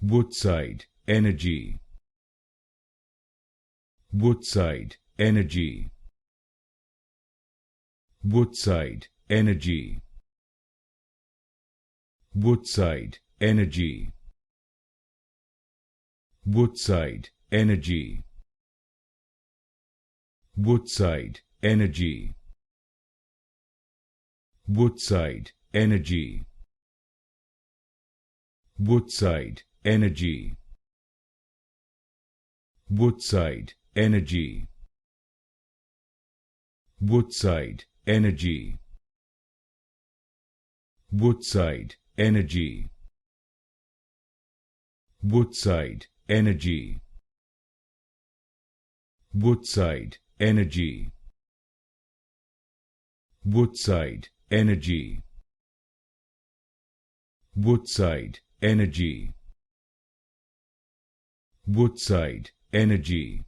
Woodside Energy. Woodside Energy. Woodside Energy. Woodside Energy. Woodside Energy. Woodside Energy. Woodside Energy. Woodside Energy. Woodside Energy. Woodside Energy. Woodside Energy. Woodside Energy. Woodside Energy. Woodside Energy. Woodside Energy. Woodside Energy.